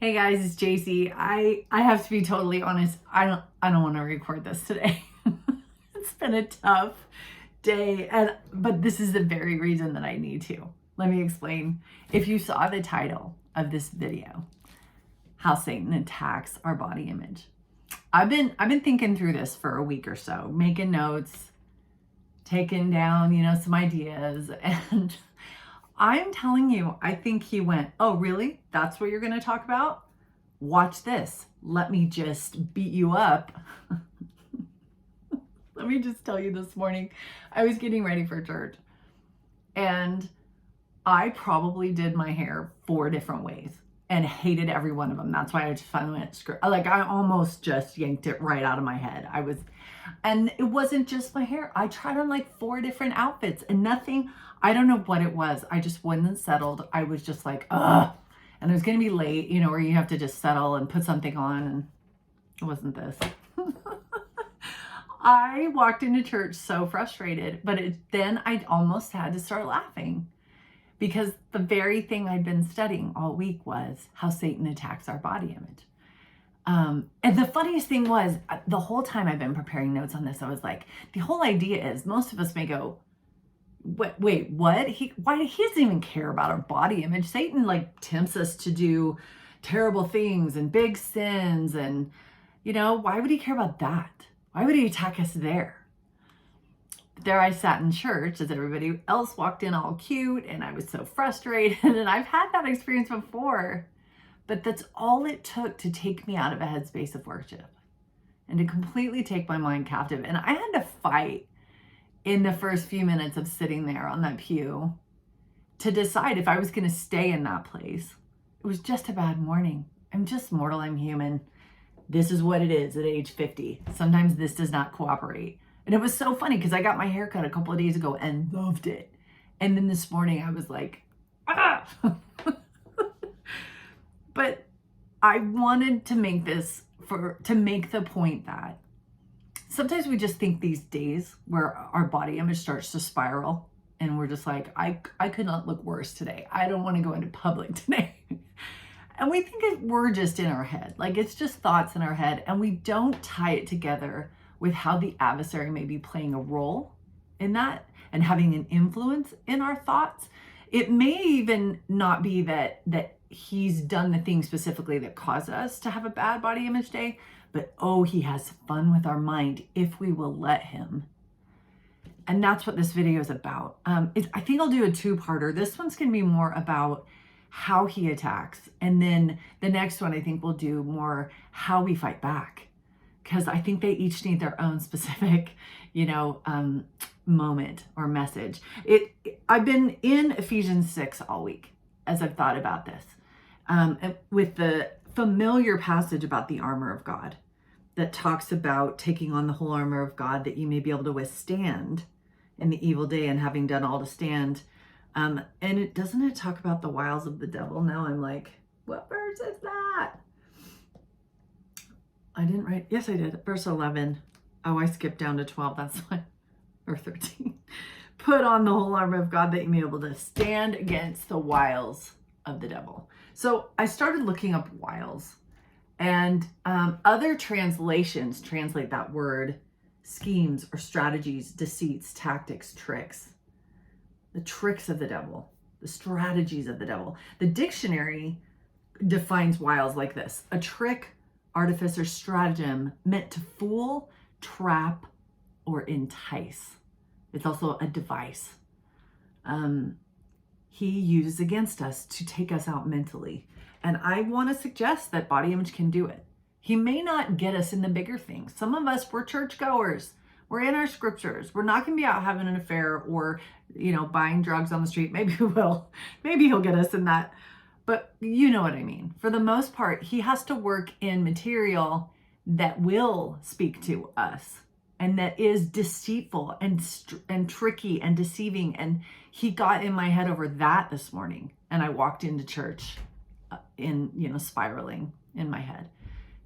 Hey guys, it's JC. I have to be totally honest. I don't want to record this today. It's been a tough day, but this is the very reason that I need to. Let me explain. If you saw the title of this video, How Satan Attacks Our Body Image. I've been thinking through this for a week or so, making notes, taking down, some ideas, and I'm telling you, I think he went, "Oh, really? That's what you're going to talk about? Watch this. Let me just beat you up." Let me just tell you, this morning, I was getting ready for church and I probably did my hair 4 different ways and hated every one of them. That's why I just finally went I almost just yanked it right out of my head. And it wasn't just my hair. I tried on like 4 different outfits and nothing, I don't know what it was. I just wasn't settled. I was just like, ugh. And it was going to be late, where you have to just settle and put something on. And it wasn't this. I walked into church so frustrated, but then I almost had to start laughing because the very thing I'd been studying all week was how Satan attacks our body image. And the funniest thing was, the whole time I've been preparing notes on this, I was like, the whole idea is most of us may go, wait, what? He doesn't even care about our body image. Satan tempts us to do terrible things and big sins. And, why would he care about that? Why would he attack us there? There I sat in church as everybody else walked in all cute, and I was so frustrated. And I've had that experience before. But that's all it took to take me out of a headspace of worship and to completely take my mind captive. And I had to fight in the first few minutes of sitting there on that pew to decide if I was going to stay in that place. It was just a bad morning. I'm just mortal. I'm human. This is what it is at age 50. Sometimes this does not cooperate. And it was so funny because I got my hair cut a couple of days ago and loved it. And then this morning I was like, ah! But I wanted to make to make the point that sometimes we just think these days where our body image starts to spiral and we're just like, I could not look worse today. I don't want to go into public today. And we think we're just in our head. It's just thoughts in our head. And we don't tie it together with how the adversary may be playing a role in that and having an influence in our thoughts. It may even not be that he's done the thing specifically that caused us to have a bad body image day, but he has fun with our mind if we will let him. And that's what this video is about. I think I'll do a 2-parter. This one's going to be more about how he attacks. And then the next one, I think we'll do more how we fight back. Because I think they each need their own specific, moment or message. I've been in Ephesians 6 all week as I've thought about this. With the familiar passage about the armor of God that talks about taking on the whole armor of God that you may be able to withstand in the evil day and having done all to stand. And doesn't it talk about the wiles of the devil? Now I'm like, what verse is that? I didn't write. Yes, I did. Verse 11. Oh, I skipped down to 12. That's why. Or 13. Put on the whole armor of God that you may be able to stand against the wiles of the devil. So I started looking up wiles, and other translations translate that word schemes or strategies, deceits, tactics, tricks. The tricks of the devil, the strategies of the devil. The dictionary defines wiles like this: a trick, artifice, or stratagem meant to fool, trap, or entice. It's also a device. He uses against us to take us out mentally. And I want to suggest that body image can do it. He may not get us in the bigger things. Some of us, we're churchgoers. We're in our scriptures. We're not going to be out having an affair or, buying drugs on the street. Maybe we will. Maybe he'll get us in that. But you know what I mean. For the most part, he has to work in material that will speak to us and that is deceitful and tricky and deceiving. And he got in my head over that this morning. And I walked into church spiraling in my head.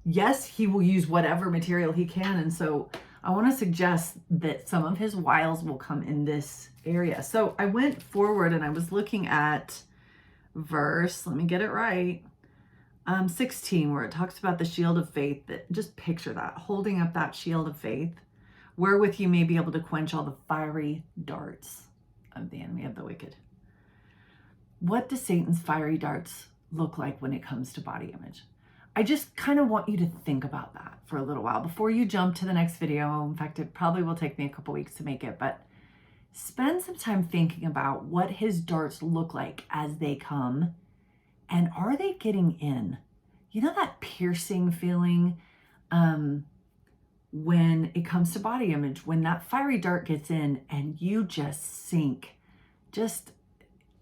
Yes, he will use whatever material he can. And so I want to suggest that some of his wiles will come in this area. So I went forward and I was looking at verse, let me get it right, 16, where it talks about the shield of faith. That, just picture that, holding up that shield of faith, wherewith you may be able to quench all the fiery darts of the enemy of the wicked. What do Satan's fiery darts look like when it comes to body image? I just kind of want you to think about that for a little while before you jump to the next video. In fact, it probably will take me a couple weeks to make it, but spend some time thinking about what his darts look like as they come, and are they getting in? You know that piercing feeling when it comes to body image, when that fiery dart gets in and you just sink. Just,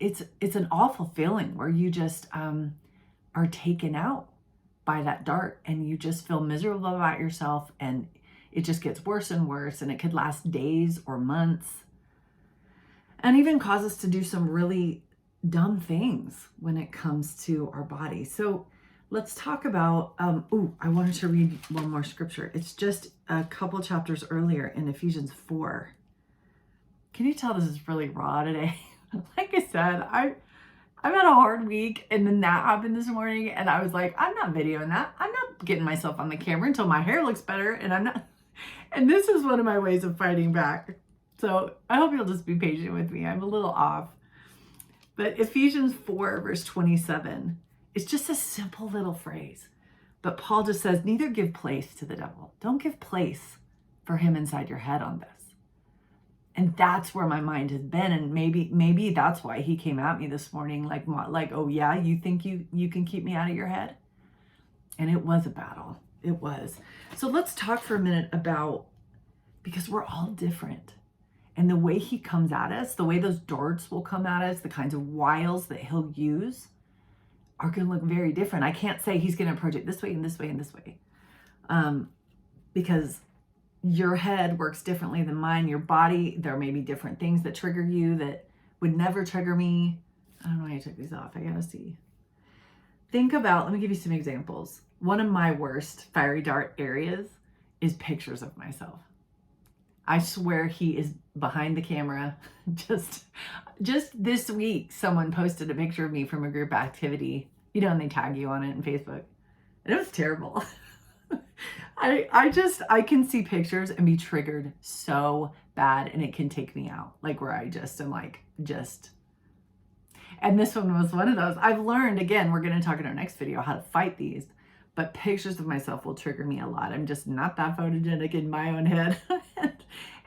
it's an awful feeling where you just are taken out by that dart, and you just feel miserable about yourself, and it just gets worse and worse, and it could last days or months, and even cause us to do some really dumb things when it comes to our body. So let's talk about, I wanted to read one more scripture. It's just a couple chapters earlier in Ephesians 4. Can you tell this is really raw today? Like I said, I've had a hard week, and then that happened this morning, and I was like, I'm not videoing that. I'm not getting myself on the camera until my hair looks better, and I'm not. And this is one of my ways of fighting back. So I hope you'll just be patient with me. I'm a little off. But Ephesians 4, verse 27, it's just a simple little phrase. But Paul just says, neither give place to the devil. Don't give place for him inside your head on this. And that's where my mind has been. And maybe that's why he came at me this morning, like, oh yeah, you think you can keep me out of your head? And it was a battle. It was. So let's talk for a minute about, because we're all different. And the way he comes at us, the way those darts will come at us, the kinds of wiles that he'll use are going to look very different. I can't say he's going to approach it this way and this way and this way. Because your head works differently than mine. Your body, there may be different things that trigger you that would never trigger me. I don't know why I took these off. I gotta see. Think about, let me give you some examples. One of my worst fiery dart areas is pictures of myself. I swear he is behind the camera. Just this week, someone posted a picture of me from a group activity, and they tag you on it in Facebook. And it was terrible. I can see pictures and be triggered so bad, and it can take me out, like where I just am like, and this one was one of those. I've learned, again, we're going to talk in our next video how to fight these, but pictures of myself will trigger me a lot. I'm just not that photogenic in my own head.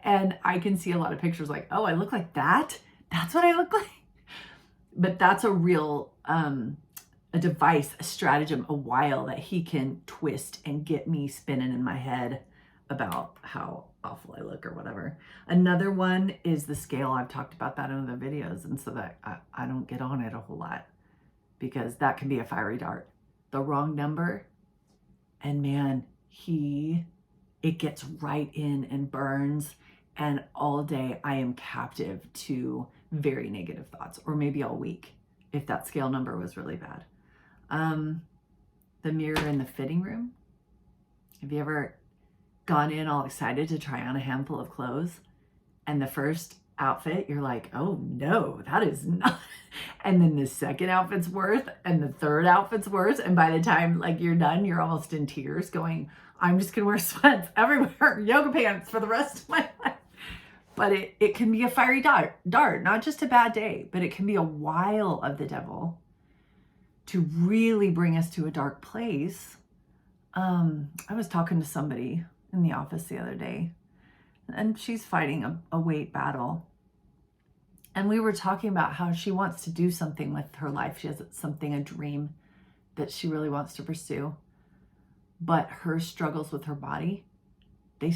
And I can see a lot of pictures like, oh, I look like that? That's what I look like? But that's a real, a device, a stratagem, a wile that he can twist and get me spinning in my head about how awful I look or whatever. Another one is the scale. I've talked about that in other videos, and so that I don't get on it a whole lot, because that can be a fiery dart. The wrong number, and man, it gets right in and burns, and all day I am captive to very negative thoughts, or maybe all week if that scale number was really bad. The mirror in the fitting room. Have you ever gone in all excited to try on a handful of clothes, and the first outfit you're like, oh no, that is not, and then the second outfit's worse, and the third outfit's worse, and by the time like you're done, you're almost in tears going, I'm just gonna wear sweats everywhere, yoga pants for the rest of my life. But it can be a fiery dart, not just a bad day, but it can be a wile of the devil to really bring us to a dark place. I was talking to somebody in the office the other day, and she's fighting a weight battle. And we were talking about how she wants to do something with her life. She has a dream that she really wants to pursue. But her struggles with her body, they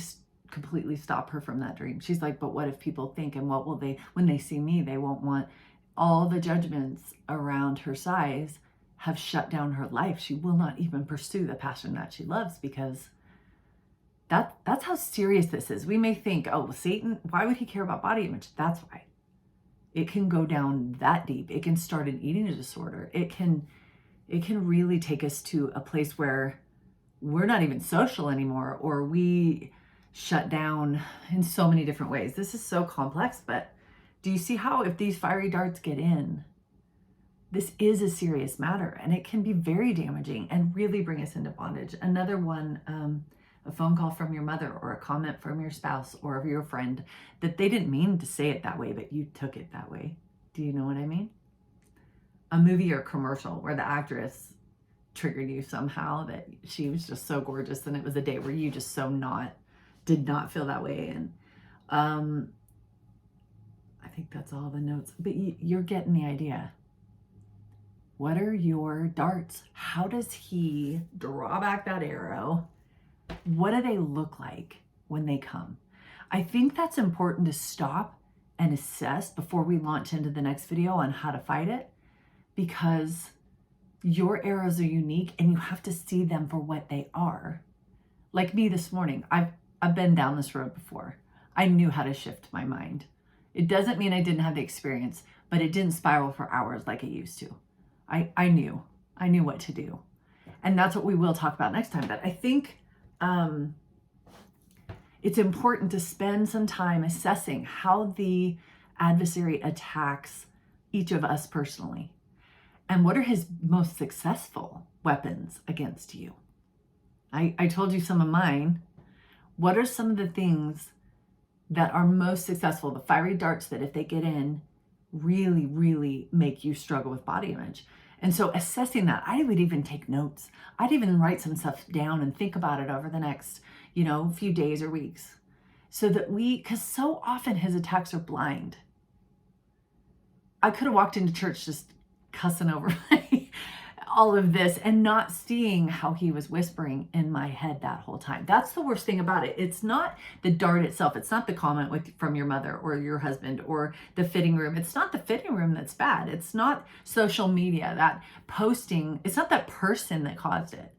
completely stop her from that dream. She's like, but what if people think, and what will they, when they see me, they won't want, all the judgments around her size have shut down her life. She will not even pursue the passion that she loves, because that's how serious this is. We may think, oh, Satan, why would he care about body image? That's why. It can go down that deep. It can start an eating disorder. It can really take us to a place where we're not even social anymore, or we shut down in so many different ways. This is so complex, but do you see how if these fiery darts get in, this is a serious matter, and it can be very damaging and really bring us into bondage. Another one, a phone call from your mother or a comment from your spouse or your friend that they didn't mean to say it that way, but you took it that way. Do you know what I mean? A movie or commercial where the actress triggered you somehow, that she was just so gorgeous and it was a day where you just did not feel that way. And I think that's all the notes, but you're getting the idea. What are your darts? How does he draw back that arrow? What do they look like when they come? I think that's important to stop and assess before we launch into the next video on how to fight it, because your arrows are unique and you have to see them for what they are. Like me this morning, I've been down this road before. I knew how to shift my mind. It doesn't mean I didn't have the experience, but it didn't spiral for hours like it used to. I knew what to do. And that's what we will talk about next time. But I think it's important to spend some time assessing how the adversary attacks each of us personally. And what are his most successful weapons against you? I told you some of mine. What are some of the things that are most successful, the fiery darts that if they get in, really, really make you struggle with body image? And so assessing that, I would even take notes. I'd even write some stuff down and think about it over the next, few days or weeks. So that because so often his attacks are blind. I could have walked into church just cussing over all of this and not seeing how he was whispering in my head that whole time. That's the worst thing about it. It's not the dart itself. It's not the comment from your mother or your husband or the fitting room. It's not the fitting room that's bad. It's not social media, that posting. It's not that person that caused it.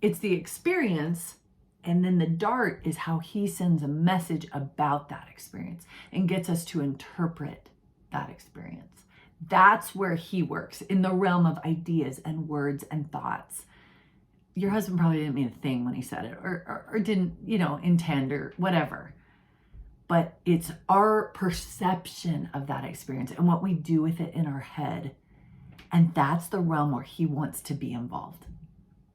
It's the experience. And then the dart is how he sends a message about that experience and gets us to interpret that experience. That's where he works, in the realm of ideas and words and thoughts. Your husband probably didn't mean a thing when he said it, or didn't, intend or whatever. But it's our perception of that experience and what we do with it in our head. And that's the realm where he wants to be involved,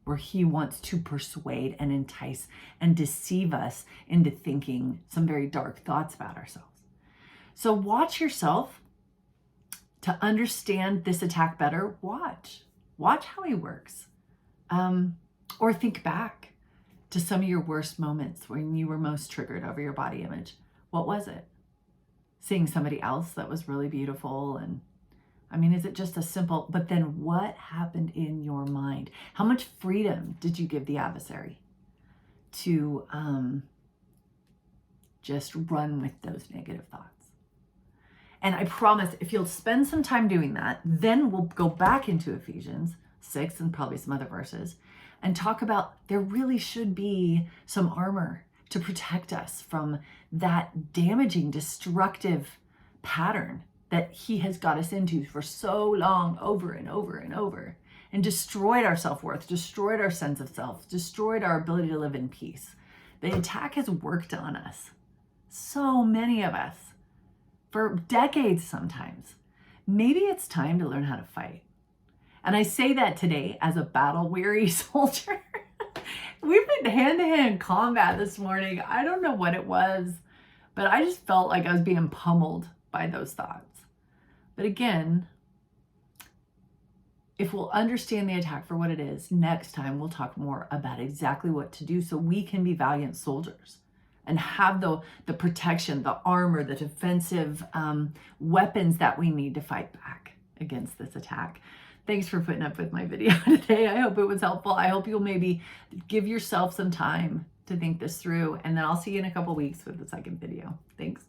where he wants to persuade and entice and deceive us into thinking some very dark thoughts about ourselves. So watch yourself. To understand this attack better, watch how he works. Or think back to some of your worst moments when you were most triggered over your body image. What was it? Seeing somebody else that was really beautiful? And is it just a simple, but then what happened in your mind? How much freedom did you give the adversary to just run with those negative thoughts? And I promise, if you'll spend some time doing that, then we'll go back into Ephesians 6 and probably some other verses and talk about there really should be some armor to protect us from that damaging, destructive pattern that he has got us into for so long, over and over and over, and destroyed our self-worth, destroyed our sense of self, destroyed our ability to live in peace. The attack has worked on us, so many of us, for decades sometimes. Maybe it's time to learn how to fight. And I say that today as a battle-weary soldier. We've been hand-to-hand combat this morning. I don't know what it was, but I just felt like I was being pummeled by those thoughts. But again, if we'll understand the attack for what it is, next time we'll talk more about exactly what to do so we can be valiant soldiers and have the protection, the armor, the defensive weapons that we need to fight back against this attack. Thanks for putting up with my video today. I hope it was helpful. I hope you'll maybe give yourself some time to think this through, and then I'll see you in a couple weeks with the second video. Thanks.